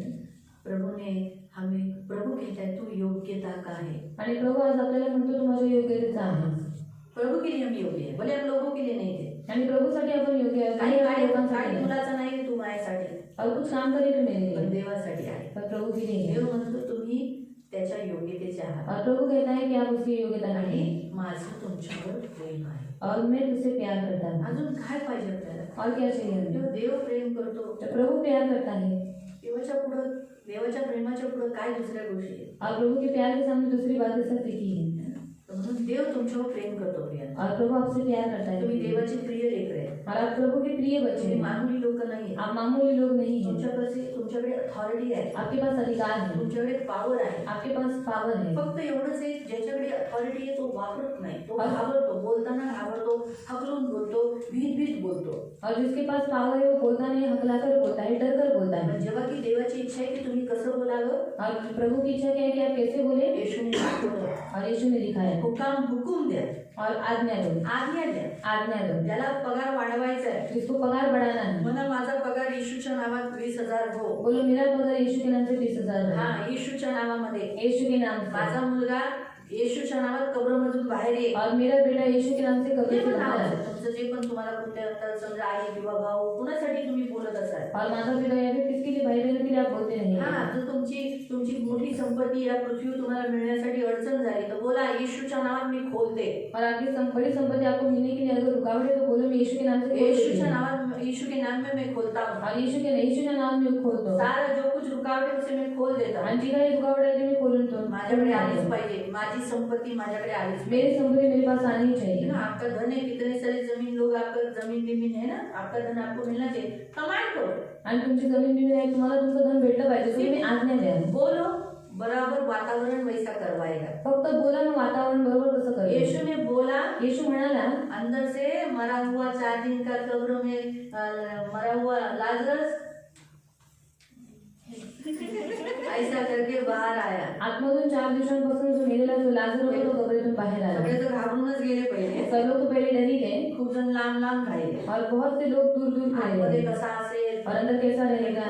प्रभु ने हमें, प्रभु कहता है तू योग्यता का है. आणि प्रभू आज आपल्याला म्हणतो तू माझ्या योग्यतेचा आहे। प्रभु के लिए हम योग्य है, भले हम लोगों के लिए नहीं थे. आणि प्रभूसाठी आपण योग्य आहे, काही काही गाडी लोकांसाठी नाही। मुलाचा नाही रे, तू माझ्यासाठी, और कुछ काम करे तो मेरे पण लिए, देवासाठी आहे. पर प्रभु के लिए है। देव म्हणतो तुम्ही त्याच्या योग्यतेचे आहात और प्रभु कहता है कि आप उसकी योग्यता नहीं आणि है, माझं तुमच्यावर प्रेम आहे. और मैं तुझसे प्यार करता हूँ। अजून काय पाहिजे आपल्याला. और क्या चाहिए हमें? जेव्हा देव प्रेम करतो, तो प्रभु प्यार करता है, देवाच्या प्रेमाच्या पुढं काय दुसऱ्या गोष्टी आहेत. और प्रभु के प्यार के सामने दूसरी बातें सब फीकी है। म्हणून देव तुमच्यावर प्रेम करतो प्रिया. और प्रभु आपसे प्यार करता है, तुम्ही देवाचे प्रिय लेकर आहे. और आप प्रभु के प्रिय बच्चे तुम्ही हैं, मामूली लोक नाही. आप मामूली लोग नहीं हैं। तुमच्याकडे अथॉरिटी आहे, आपके पास अधिकार है, तुमच्याकडे पॉवर आहे. आपके पास पावर है। फक्त एवढंच आहे, ज्याच्याकडे अथॉरिटी आहे तो वापरत नाही, तो घाबरतो, बोलताना घाबरतो, हकलून बोलतो, भीत बोलतो. और जिसके पास पावर है वो बोलता नहीं, हकलाकर बोलता है, डर कर बोलता पण है। जेव्हा की देवाची इच्छा आहे की तुम्ही कसं बोलावं, और प्रभु की इच्छा क्या है कि आप कैसे बोले, येशूने दाखवलं. और यीशु ने दिखाया। हुकुम द्या, और आज्ञा दो, आज्ञा द्या. आज्ञा दो, ज्याला पगार वाढवायचा आहे, जिसको पगार बढ़ाना है, म्हणा माझा पगार येशूच्या नावात 20,000 हो. बोलो मेरा पगार यीशु के नाम से 20,000 है। हा, येशूच्या नावामध्ये. यीशु के नाम से। माझा मुलगा येशूच्या नावात कब्रमधून बाहेर ये. और मेरा बेटा यीशु के नाम से जे कब्र से पण नाव बाहर असेल, है। तुमचं जे पण तुम्हाला कुठल्या तर समजा आई किंवा भाऊ कुणासाठी तुम्ही बोलत असाल. और माता पिता या फिर किसके लिए, भाई बहनों के लिए आप बोलते नहीं हा, हैं। जर तुमची मोठी संपत्ती या पृथ्वीवर तुम्हाला मिळण्यासाठी अडचण झाली तर बोला येशूच्या नावात मी खोलते. और आपकी बड़ी संपत्ति आपको मिलने के लिए अगर रुकावट है तो बोलो मैं यीशु के नाम से खोल देती येशूच्या हूँ। नावात, यीशु के नाम में मैं खोलता हूँ. और यीशु के नाम में खोल दो, सारा जो कुछ रुकावट है उसे मैं खोल देता हूँ. आणि जी काही रुकावट आहे ती मी खोलून तो माझ्याकडे आलीच पाहिजे, माझी संपत्ती माझ्याकडे आलीच पाहिजे. मेरी संपत्ति मेरे पास आनी ही चाहिए। ना आपका धन है, कितने सारी जमीन, लोग आपका जमीन है ना, आपका धन आपको मिलना चाहिए. कमांड करो, आणि तुमची जमीन बिमीन आहे, तुम्हाला तुमचं धन भेटलं पाहिजे, तुम्ही आज्ञा द्या। बोलो, बराबर वातावरण वैसा करवाएगा. फक्त बोला ना, वातावरण बरोबर कसं करेल। यीशु ने बोला, यीशु म्हणाला, अंदर से मरा हुआ 4 दिन का कब्र में मरा हुआ लाजरस ऐसा करके बाहर आया. आतमधून 4 दिवसांपासून जो मेलेला जो लाजर होता तो कबरीतून बाहेर आला। सगळे तर घाबरूनच गेले पहिले. सब लोग तो पहले डर ही गए खूप जण लांब लांब राहिले. और बहुत से लोग दूर दूर खड़े आतमध्ये रहे कसा असेल, और अंदर कैसा रहेगा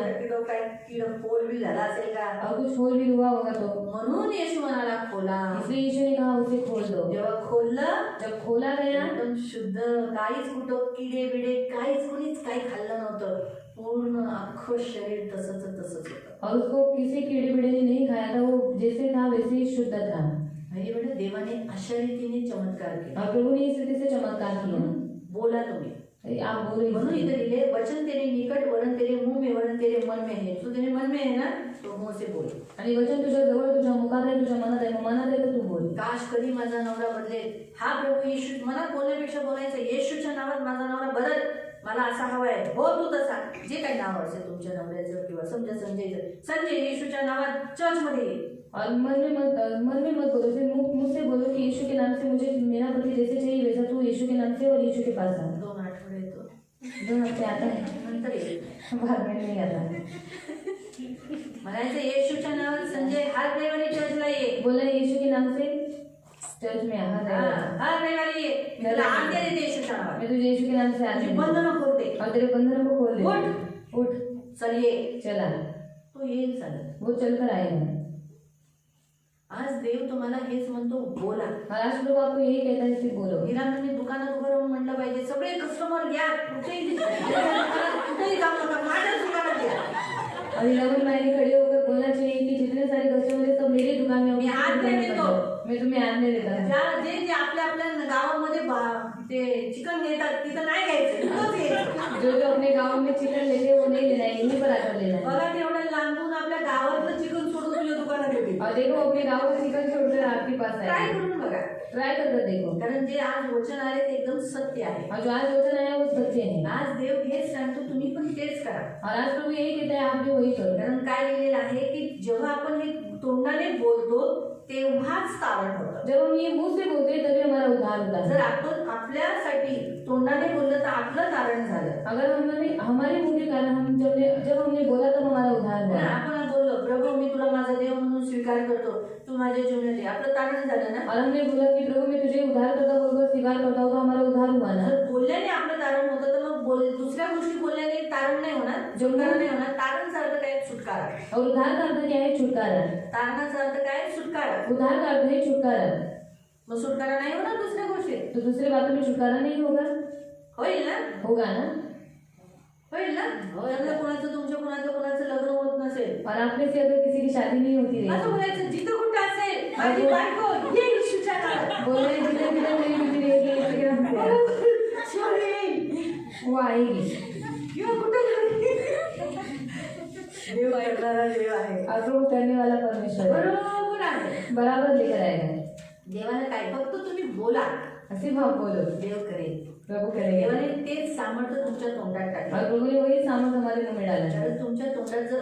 किडं पोल बी झाला असेल का, और कुछ होल भी हुआ होगा तो म्हणून येशू म्हणाला खोला. इसलिए यीशु ने कहा उसे खोल दो. जेव्हा खोललं, जब खोला गया एकदम शुद्ध, काहीच कुठं किडे बिडे काहीच, कोणीच काही खाल्लं नव्हतं. पूर्ण अख्खं शरीर तसंच होतं. और उसको किसी कीड़े बीड़े ने नहीं खाया था, वो जैसे था वैसे ही शुद्ध था. म्हणजे बेटा देवाने अशा रीतीने चमत्कार केला. और प्रभु ने इस रीति से चमत्कार किया. बोला तुम्ही. आप बोलो. म्हणून इधर लिहिले, वचन तेरे निकट वरन तेरे मुंह में वरन तेरे मन में है. तू तेरे मन में है ना, तो मुंह से बोल. आणि वचन तुझ्या जवळ, तुझ्या मुखात आहे, तुझ्या मनात आहे, मग मनात आहे तर तू बोल. काश कधी माझा नवरा बदलेल. हा प्रभू येशू, मनात बोलण्यापेक्षा बोलायचं, येशूच्या नावात माझा नवरा बदल, मला असा हवा आहे. हो तू तसा, जे काही नाव असेल तुमच्या नवऱ्याचं किंवा समजा संजय येशूच्या नावात चर्च मध्ये ये. और मन में मत बोलो, फिर मुझसे बोलो कि यीशु के नाम से मुझे मेरा पति जैसे चाहिए वैसा तू यीशु के नाम से और यीशु के पास आ. 2 आठवडे येतो, 2 हफ्ते आता है, नंतर ये. बाद में नहीं आता. म्हणायचं येशूच्या नावात संजय हर रविवारी चर्चला ये. बोला यीशु के नाम से चर्च में आ. हर रविवारी ये. मी तुला आज्ञा देते येशूच्या नावात. मैं तुझे यीशु के नाम से तुझी आज्ञा बंधनं खोलते. और तेरे बंधनों को खोल दे. उठ. उठ. चल ये. चला. तो येईल चालेल. वो चलकर आएगा. आज देव तुम्हाला हेच म्हणतो, बोला. और आज लोग आपको यही कहता है कि बोलो. हिरामणी दुकानात उभं राहून म्हटलं पाहिजे, सगळे कस्टमर घ्या, कुठेही जाऊ नका, माझ्याच दुकानात घ्या. और 11 महीने खड़े होकर बोलना चाहिए कि जितने सारे कस्टमर है सब मेरी दुकान में. मी आज्ञा देतो. मैं तुम्हें आज्ञा देता हूं. जे आपल्या गावामध्ये ते चिकन घेतात तिथं नाही घ्यायचं, इथंच घ्यायचं. जो अपने गांव में चिकन लेते हैं वो नहीं लेना है, यहीं पर आकर लेना है. बघा तेवढं लांबून आपल्या गावातलं चिकन सोडून तुझ्या दुकानात येते. और देखो अपने गांव का चिकन छोड़कर आपके पास ट्राय आए. करून बघा. ट्राय कर देखो. कारण जे आज वचन आले ते एकदम सत्य आहे. और जो आज वचन आया वो सत्य है. आज देव हेच सांगतो, तुम्ही पण तेच करा. और आज प्रभु यही कहता है आप भी वही करो. कारण काय लिहिलेलं आहे की जेव्हा आपण हे तोंडाने बोलतो तेव्हाच तारण होतं. जब हम ये मुंह से बोलते हैं तभी हमारा उद्धार होता जर है. आपण आपल्यासाठी तोंडाने बोललं तर आपलं तारण झालं. अगर हमने हमारे मुंह के कारण जब हमने बोला तब हमारा उद्धार हुआ. आपण बोललो प्रभू मी तुला माझा देव म्हणून स्वीकार करतो, तू माझ्या जीवनात ये, आपलं तारण झालं ना. और हमने बोला कि प्रभु मैं तुझे उद्धार करता बोलकर स्वीकार करता हूँ तो हमारा उद्धार हुआ ना. जर बोलल्याने आपलं तारण होतं तर मग दुसऱ्या गोष्टी बोलल्याने तारण नाही होणार, जुळणार नाही होणार. तारणचा अर्थ काय? छुटकारा. और उद्धार का अर्थ क्या है? छुटकारा. तारणाचा अर्थ काय? छुटकारा. उद्धार का अर्थ है छुटकारा. मग छुटकारा नाही होणार दुसऱ्या गोष्टी, तो दूसरी बातों में छुटकारा नहीं होगा. होईल ना? होगा ना. होईल ना. लग्न कोणाचं लग्न होत नसेल और आपने से अगर किसी की शादी नहीं होती रही, असं बोलायचं, जिथं कुठं असेल माझी बायको ये येशूच्या नावात. बोल रहे जितने जितने मेरी बीवी रहेगी इंस्टाग्राम पे वो आएगी. किंवा कुठं देव करणारा देव आहे. और वो करने वाला परमेश्वर है. बरोबर आहे. बराबर लेकर आएगा. देवाला काय? फक्त तुम्ही बोला, सिर्फ आप बोलो, देव करेल. प्रभु करेगा. देवाने तेच सामर्थ्य तुमच्या तोंडात टाकलं. और प्रभु ने वही सामर्थ हमारे मुंह में डाला है. कारण तुमच्या तोंडात जर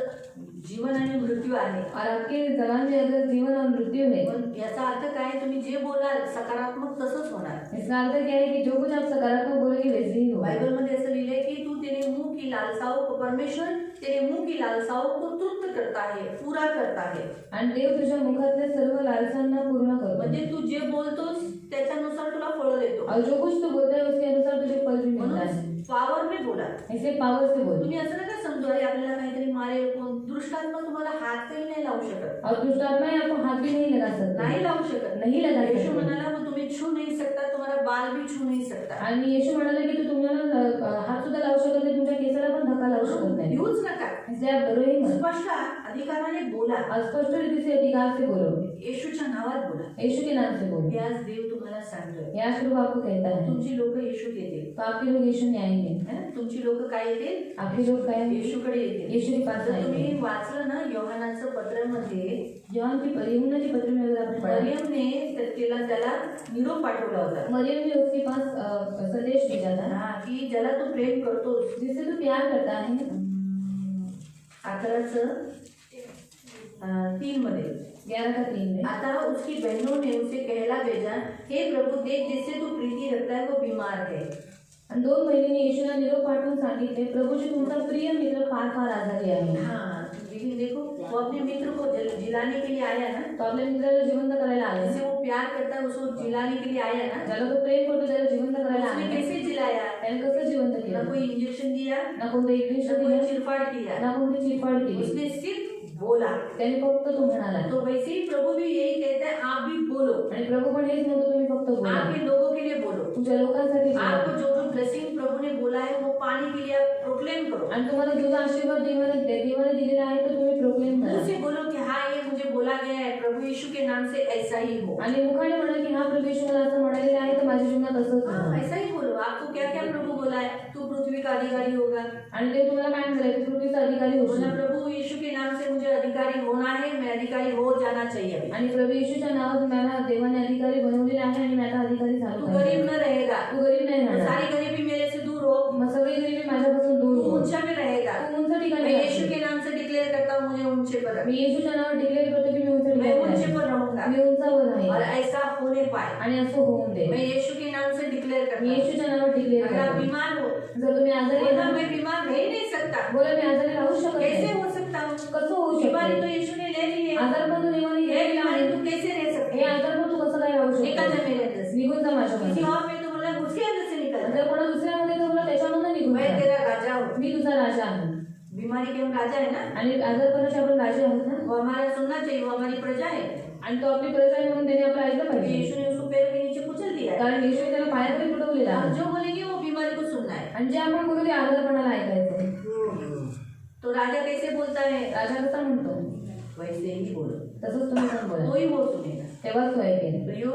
जीवन आणि मृत्यू आहे, और आपके जबान में अगर जीवन और मृत्यू है, पण याचा अर्थ काय? तुम्ही जे बोलाल सकारात्मक तसंच होणार. इसका अर्थ क्या है कि जो कुछ आप सकारात्मक बोलोगे वैसे ही होगा. बाइबल मध्ये असं लिहिलंय की तू तेरे मुंह की लालसाओं को, परमेश्वर तेरे मुंह की लालसाओं को तृप्त करता है, पूरा करता है. आणि देव तुझ्या मुखातल्या सर्व लालसांना पूर्ण करतो. म्हणजे तू जे बोलतोस त्याच्यानुसार तुला फळ देतो. और जो कुछ तू बोलता है उसके अनुसार तुझे फल भी मिलता है. म्हणून पावरने बोला. ऐसे पावर से बोल. तुम्ही असं नका समजू अरे आपल्याला काहीतरी मारेल कोण, दुष्टात्मा तुम्हाला हातही नाही लावू शकत. और दुष्ट आत्माएं आपको हाथ भी नहीं लगा सकते. नाही लावू शकत. नहीं लगा येशू सकते. म्हणाला मग तुम्ही छू नाही सकता, तुम्हाला बाल भी छू नाही सकता. आणि येशू म्हणाला की तू तुम्हाला हात सुद्धा लावू शकत नाही, तुमच्या केसाला पण धक्का लावू शकत नाही. भिऊच नका. इसलिए आप डरो ही मत. स्पष्ट अधिकाराने बोला. स्पष्ट रीति से अधिकार से बोलो. येशूच्या नावात बोला. यीशु के नाम से बोलो. हे आज देव तुम्हाला सांगतोय. या प्रभु आपको कहता है तुमची लोक येशूत येतील. तो आपके लोग यीशु में आएंगे. तुमची लोक काय येतील? आपके लोग काय येशूकडे येतील. यीशु के पास जर आएंगे. तुम्ही वाचलं ना योहानाचं पत्रामध्ये, यूहन्ना की पत्र में अगर आपने पढ़ा, मरियमने त्याला निरोप पाठवला होता. मरियम ने उसके पास संदेश भेजा था हा की ज्याला तू प्रेम करतोस, जिससे तू प्यार करता है. 11:3 मध्ये 11:3 में आता उसकी बहनों ने उसे कहला भेजा, हे प्रभु देख जिससे तू प्रीति रखता है वो बीमार है. आणि 2 महिन्यांनी येशूला निरोप पाठवून सांगितले, प्रभूजी तुमचा प्रिय मित्र फार फार आजारी आहे. हा देखो वो अपने मित्र को जिलाने के लिए आया ना, तो आपल्या मित्राला जिवंत करायला आले. जिसे वो प्यार करता है उसको जिलाने के लिए आया ना, ज्याला तो प्रेम करतो त्याला जिवंत करायला उसने आले. कैसे जिलाया? त्याने कसं जिवंत ना केलं? कोई इंजेक्शन दिया, ना कोणतं ना इंजेक्शन कोई दिलं, चिरफाड़ किया, ना कोणती चिरफाड केली. उसने सिर्फ बोला. त्याने फक्त तो म्हणाला. तो वैसे ही प्रभु भी यही कहता है, आप भी बोलो. आणि प्रभू पण हेच म्हणतो, तुम्ही फक्त बोला. आपके लोगों के लिए बोलो. तुमच्या लोकांसाठी बोला. आपको जो जो ब्लेसिंग प्रभु ने बोला है वो पाने के लिए आप प्रोक्लेम करो. आणि तुम्हाला जो जो आशीर्वाद देवाने दिलेला आहे तो तुम्ही प्रोक्लेम करा. मुंह से बोलो कि हाँ ये मुझे बोला गया है प्रभु यीशु के नाम से ऐसा ही हो. आणि मुखाने म्हणा की हा प्रभू येशू मला असं म्हणालेलं आहे तर माझ्या जीवनात असंच हाँ हो. ऐसा ही बोलो. आपको क्या क्या प्रभु बोला है? तू पृथ्वी का अधिकारी होगा. आणि ते तुम्हाला काय म्हणाले, तू पृथ्वीचा अधिकारी बोला होशील. प्रभु यीशु के नाम से मुझे अधिकारी होना है, मैं अधिकारी हो जाना चाहिए. आणि प्रभू येशूच्या नावात मला देवाने अधिकारी बनवलेले आहे आणि मी आता अधिकारी तू झालो गरीब पाहिजे. न रहेगा. तू गरीब नाही तो राहणार. सारी गरीबी मेरे से दूर हो. मग सगळी गरीबी माझ्यापासून दूर तू हो. ऊंचा में रहेगा. तू उंच ठिकाणी मैं यीशु राहशील. के नाम से डिक्लेअर करता हूँ मुझे ऊंचे पर रख. मी येशूच्या नावात डिक्लेअर करतो की मी उंच मैं ठिकाणी ऊंचे राहीन. पर रहूंगा मी उंचावर और राहीन ऐसा होने पाए. आणि असं होऊन दे. मैं यीशु के नाम से डिक्लेअर करता मी हूँ. येशूच्या नावात डिक्लेअर अगर आप करतो. बीमार हो, जर तुम्ही आजारी बोला आहे, मैं बीमार रह ही नहीं सकता. बोला मी आजारी राहू शकत कैसे नाही. हो सकता हूँ? कसं होऊ बीमारी तो शकते? यीशु ने ले ली है. आजार पण तू देवाने ये घेतलेला बीमारी आहे. तू कैसे रह सकती हे है? आजार पण तू कसं काय राहू निकल जा शकतो? मेरे अंदर से. निघून जा किसी माझ्यामध्ये. और में तो बोला उसके अंदर से निकल जा. जर कोणा दुसऱ्यामध्ये तर बोला त्याच्यामधून निघून मैं जा. तेरा राजा हूँ. मी तुझा राजा आहे. बीमारी के हम राजा है ना. आणि आजारपणाचे आपण राजा आहोत ना. वो हमारा सुनना चाहिए. वो हमारी प्रजा है. आणि तो आपली प्रजा आहे म्हणून त्याने आपलं ऐकलं क्योंकि पाहिजे. यीशु ने उसको पैर के नीचे कुचल दिया है. कारण येशू त्याला पायाखाली तुडवलेला हम आहे. जो बोलेंगे वो बीमारी को सुनना है. आणि जे आपण बोलू ते आजारपणाला ऐकायचं. तो राजा कैसे बोलता है? राजा कसा म्हणतो वैसे ही बोलो. तसंच तुम्ही पण बोला, तो ही वो सुनेगा. तेव्हाच तो ऐकेल. तो यो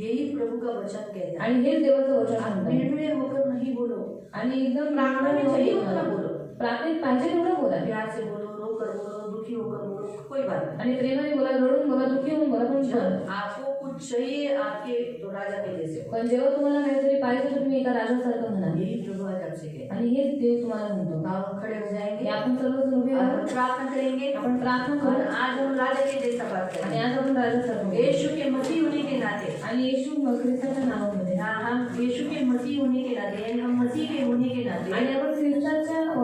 यही प्रभु का वचन कहता है. आणि हेच देवाचं वचन आप म्हणतं. निर्णय होकर नहीं बोलो. आणि एकदम प्रार्थना में चाहिए उतना बोलो. प्रार्थनेत पाहिजे तेवढं बोला. प्यार से बोलो, रो कर बोलो, दुखी होकर बोलो, कोई बात नहीं. आणि प्रेमाने बोला, रडून बोला, दुःखी होऊन बोला, पण बोला. जब आपको कुछ चाहिए आपके तो राजा के जैसे. पण जेव्हा तुम्हाला काहीतरी पाहिजे तर तुम्ही एका राजासारखं म्हणा. यही प्रभु आज आपसे कहता है. आणि हेच देव तुम्हाला म्हणतो. आप खड़े हो हे जाएंगे. आपण सर्वजण उभे और राहू. हम प्रार्थना करेंगे. आपण प्रार्थना और करू. आज हम राजा के जैसा बात आणि करेंगे. आज आपण राजासारखं बोलू. यीशु के मसीह होने के नाते. आणि येशू ख्रिस्ताच्या नावामध्ये. हम यीशु के मसीह होने के नाते यानी हम मसीह के होने के नाते आणि आपण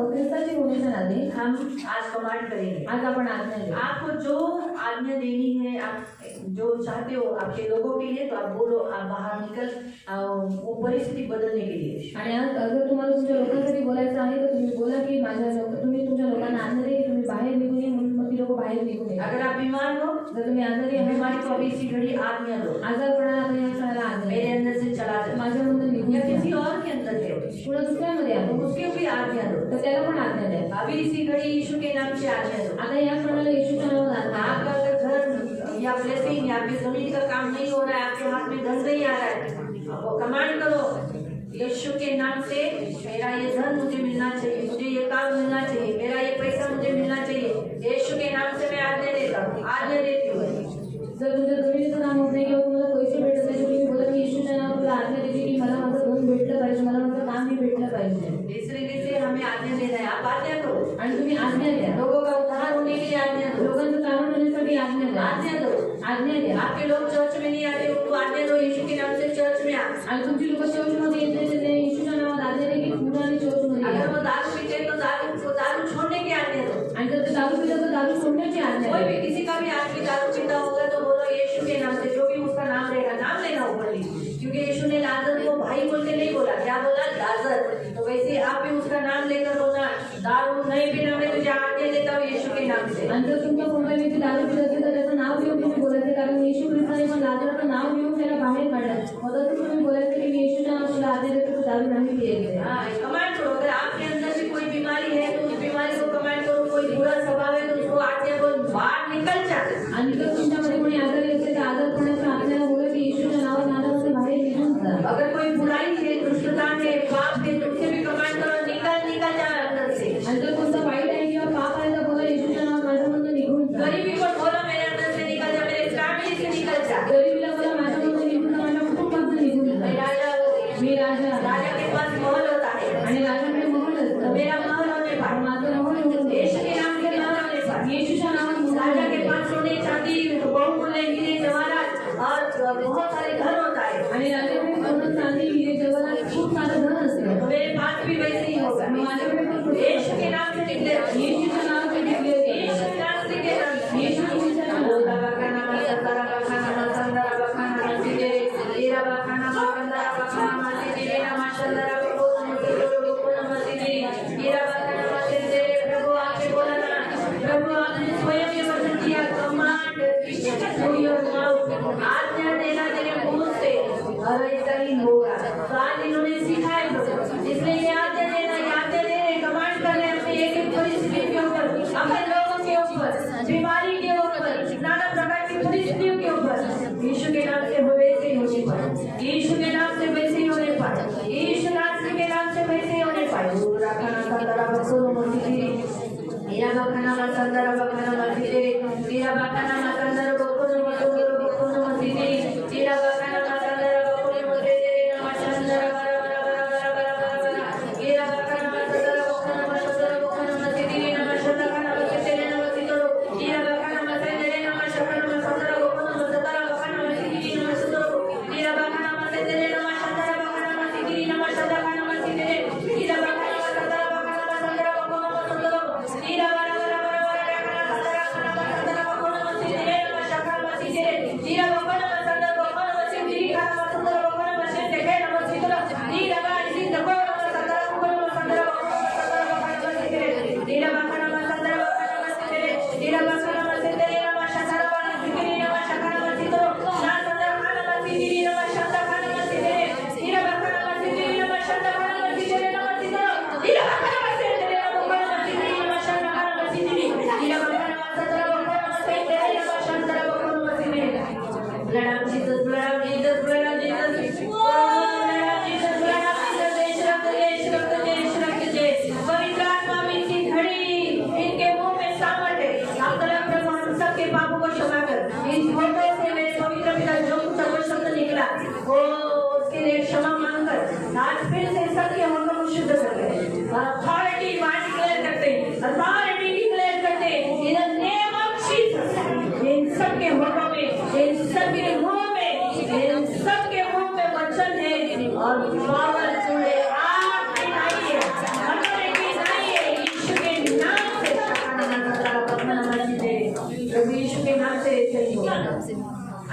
ख्रिस्ताची होण्याच्या नाते हम आज कमांड करेंगे. आज आपण आज्ञा देऊ. आपको जो आज्ञा देनी है, आप जो चाहते हो आपके लोगों के लिए, तो आप बोलो. आप बाहर निकल वो परिस्थिति बदलने के लिए. आणि आज अगर तुम्हाला तुमच्या लोकांसाठी बोलायचं आहे तर तुम्ही बोला की तुम्ही तुमच्या लोकांना आज्ञा द्या की तुम्ही बाहेर निघून ये, म्हणून मग ती लोक बाहेर निघून ये. अगर आप बीमार हो, जर तुम्ही आजारी आहे, बीमारी को अभी इसी घड़ी आज्ञा दो. आजारपणाला आपण या क्षणाला आज्ञा मेरे द्या. अंदर से चला जा. माझ्यामधून निघून या जा. किसी और के अंदर है पुढे दुसऱ्यामध्ये तो आहे उसके भी आज्ञा दो. तर त्याला पण आज्ञा द्या. अभी इसी घड़ी यीशु के नाम से आज्ञा दो. आता या क्षणाला येशूच्या नावात आज्ञा द्या. आपका अगर घर या ब्लेसिंग या आपकी जमीन का काम नहीं हो रहा है, आपके हाथ में धन नहीं आ रहा है, आप वो कमांड करो. यीशु के नाम से मेरा ये धन मुझे मिलना चाहिए, मुझे ये काम मिलना चाहिए, मेरा ये पैसा मुझे मिलना चाहिए. यीशु के नाम से मैं आज्ञा देता हूँ, आज्ञा देती हूँ. जर तुमच्या जमिनीचं काम होत नाही किंवा तुम्हाला पैसे भेटत नाही, तुम्ही बोला की येशूच्या नावात तुला आज्ञा देते की मला माझं धन भेटलं पाहिजे, मला माझं कामही भेटलं पाहिजे. इस तरीके से हमें आज्ञा देना है. आप आज्ञा करो. आणि तुम्ही आज्ञा द्या. लोगों का उद्धार होने के लिए आज्ञा दो. लोकांचं कारण होण्यासाठी आज्ञा द्या. आज्ञा दो. आज्ञा द्या. आपके लोग चर्च में नहीं आते, उनको आज्ञा दो यीशु के नाम से चर्च में आ. आणि तुमची लोक चर्चमध्ये येत नाही, ते येशूच्या नावात आज्ञा द्या की पूर्ण चर्चमध्ये अगर या. वो दारू पीते तो दारू छोड़ने की आज्ञा दो. आणि जर ते दारू पितात तर दारू सोडण्याची आज्ञा कोई द्या. भी किसी का भी आदमी दारू पीता होगा तो बोलो यीशु के नाम से, जो भी उसका नाम रहेगा नाम लेना ऊपर लीजिए. क्योंकि यीशु ने लाजर को भाई बोल के नहीं बोला, क्या बोला? लाजर. तो वैसे आप भी उसका नाम लेकर बोलना, दारू नहीं पीना, मैं तुझे आज्ञा देता हूँ यीशु के नाम से. आणि जर तुमच्या कोणत्या व्यक्ती दारू पित असेल तर त्याचं नाव घेऊन तुम्ही बोलायचे, कारण येशू ख्रिस्ताने पण लाजराचं नाव घेऊन त्याला बाहेर काढलं. मग तसं तुम्ही बोलायचं की मी येशूच्या नावात तुला आज्ञा देतो तर दारू नाही पियायची. हाँ, कमांड करो. अगर आपके अंदर भी कोई बीमारी है तो उस बीमारी को कमांड करो. कोई बुरा स्वभाव है तो उसको आज्ञा करो, बाहर निकल जा. आणि जर तुमच्यामध्ये कोणी आजारी असेल तर आजारपणाच्या आपल्याला बोला की येशूच्या नावात नावामध्ये बाहेर निघून जा. अगर कोई बुराई है, दुष्टता है, पाप है, तो उससे भी कमांड करो, निकल जा अंदर से. आणि जर कोणता वाईट आहे किंवा पाप आहे तर बोला येशूच्या नावात माझ्यामधून निघून जा. गरीबी को बोलो मेरे अंदर से निकल जा, मेरे फैमिली से निकल जा. गरिबीला बोला माझ्यामधून निघून जा, माझ्या कुटुंबातून निघून मैं जा. राजा हूँ. मी राजा आहे. राजा के पास महल होता है. आणि राजाकडे महल असतं. मेरा महल होने पण पाए. माझं महल होतं. यीशु के नाम से महल होने पाए. येशूच्या नावात महल राजा के होतं. पास सोने चांदी बहुमूल्य हीरे जवाहरात और बहुत सारे धन होता है. आणि राजाकडे सोनं चांदी हिरे जवाहरात खूप सारं धन असतं. तो मेरे पास भी वैसे ही होगा. माझ्याकडे पण यीशु के नाम से डिक्लेअर. येशूच्या नावात डिक्लेअर केलं. यीशु के नाम और ऐसा ही होगा। तो आज इन्होंने सीखा है प्रभु, इसलिए ये आज्ञा दे रहे, कमांड कर रहे हैं अपनी एक एक परिस्थिति के ऊपर, अपने लोगों के ऊपर, बीमारी के ऊपर, नाना प्रकार की परिस्थितियों के ऊपर। यीशु के नाम से वैसे ही होने पाए, यीशु के नाम से वैसे ही होने पाए, यीशु के नाम से वैसे ही होने पाए। राखाना संदरा बसोलो मसीह, इरा बाखाना संदरा बाखाना मसीह, इरा बाखाना संदरा बसोलो मसीह, इरा बाखाना संदरा बसोलो मसीह, नमस्कार इरा बाखाना संदरा बसोलो मसीह, नमस्कार इरा बाखाना मसीह, नमस्कार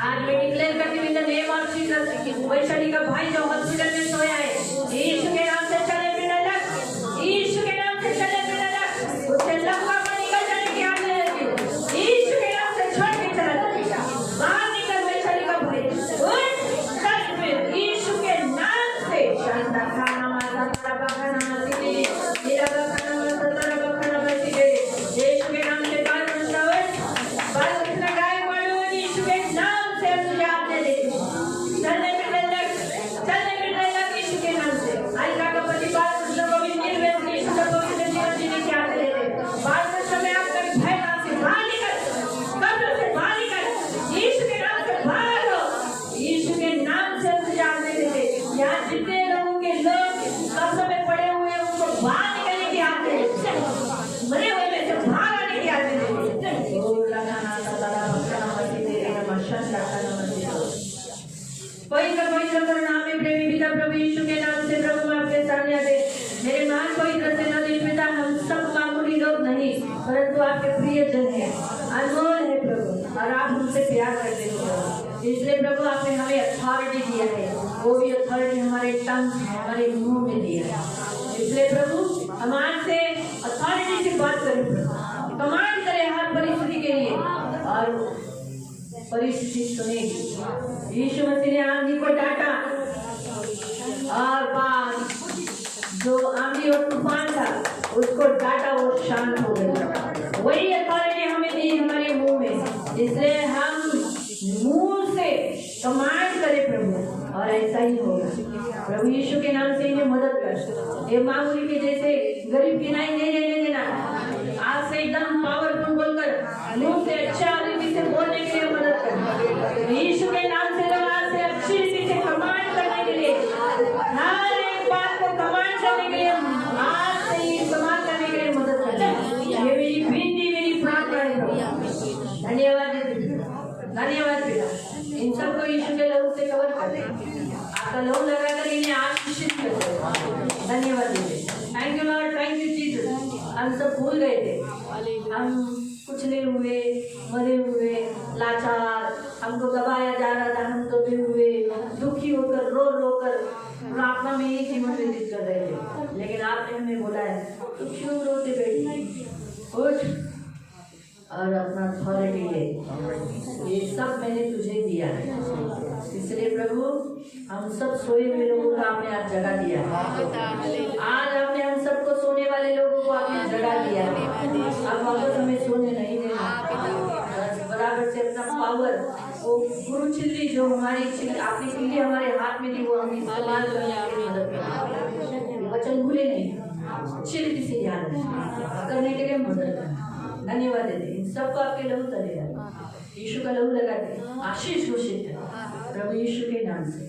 आज मैं डिक्लेयर करती हूँ in the name of Jesus, Vaishali का भाई जो हॉस्पिटल में सोया है, यीशु के नाम से चले बिना लग, यीशु के नाम से चले बिना लग, उससे लंबा पर निकल जाने की आज्ञा देती हूँ, यीशु के नाम से छोड़ के चला जाएगा, बाहर निकल वैशाली का भाई, उठ चल फिर यीशु के नाम से। शांता खाना माता तारा बखाना मसीह, मेरा बखाना माता तारा बखाना मसीह, यीशु के नाम से बाल मुस्तावत, बाल उठना गाय वालों, यीशु के नाम से मुझे आज्ञा देती हूँ, चलने में लग यीशु के नाम से। आई का पति बाल मुस्तावत को भी निर्वेद यीशु का पवित्र जीवन जीने की आज्ञा देते हैं। बाल मुस्तावत में आपका भय नाम से बाहर निकल, कब्र से बाहर निकल, यीशु के नाम से बाहर हो, यीशु के नाम से मुझे आज्ञा देते। यहाँ जितने लोगों के लोग कब्र में पड़े हुए हैं उनको बाहर निकलने की आज्ञा देते, मरे हुए में से बाहर आने की आज्ञा देते। पवित्र नाम में प्रेमी पिता प्रभु यीशु के नाम से प्रभु मैं आपके सामने आते, मेरे महान पवित्र सेनाधीश पिता, हम सब मामूली लोग नहीं परंतु आपके प्रिय जन हैं, अनमोल है प्रभु, और आप हमसे प्यार करते हो, इसलिए प्रभु आपने हमें अथॉरिटी दिया है, वो भी अथॉरिटी हमारे टंग हमारे मुंह में दिया है। इसलिए प्रभु हम आज से अथॉरिटी से बात करें, कमांड करें हर परिस्थिति के लिए, और परिस्थिति सुनेगी। यीशु मसीह ने आंधी को डांटा और बाद जो आंधी और तूफान था उसको डांटा, वो शांत हो गया। वही अथॉरिटी हमें दी हमारे मुंह में, इसलिए हम मुंह से कमांड करें प्रभु, और ऐसा ही होगा। प्रभु यीशु के नाम से इन्हें मदद कर, ये मामूली के जैसे गरीब की नहीं रहने देना, आज से एकदम पावरफुल बोलकर मुंह से अच्छा रीति से बोलने के लिए मदद कर। यीशु के नाम से लोग आज से अच्छी रीति से कमांड करने के लिए, हर एक बात को कमांड करने के लिए, आज से ही कमांड करने के लिए मदद कर। ये मेरी विनती, मेरी प्रार्थना है। धन्यवाद धन्यवाद पिता, इन सबको यीशु के लहू से कवर कर दे, आपका लहू लगाकर इन्हें आशीषित कर दे। धन्यवाद दीजिए, thank you Lord, thank you Jesus. हम सब भूल गए थे, हम कुचले हुए, मरे हुए, लाचार, हमको दबाया जा रहा था, हम दबे हुए, दुखी होकर रो रो कर प्रार्थना में एक ही मन व्यतीत कर रहे थे, लेकिन आपने हमें बोला है तो क्यों रोते बैठी, उठ और अपना अथॉरिटी ले, ये सब मैंने तुझे दिया है। इसलिए प्रभु हम सब सोए हुए लोगों को आपने आज जगा दिया। आज आपने हम सबको सोने वाले लोगों को आपने जगा दिया। अब वापस हमें सोने नहीं देना। बराबर से अपना पावर, वो गुरु छिल्ली जो हमारी छिल्ली आपने छिल्ली हमारे हाथ में दी, वो हम इस्तेमाल करने के लिए मदद करें। वचन भूले नहीं, छिल्ली से ध्यान करने के लिए मदद करें। धन्यवाद देते इन सबको आपके लहू तले यीशु का लहू लगा के आशीष घोषित है प्रभु यीशु के नाम से।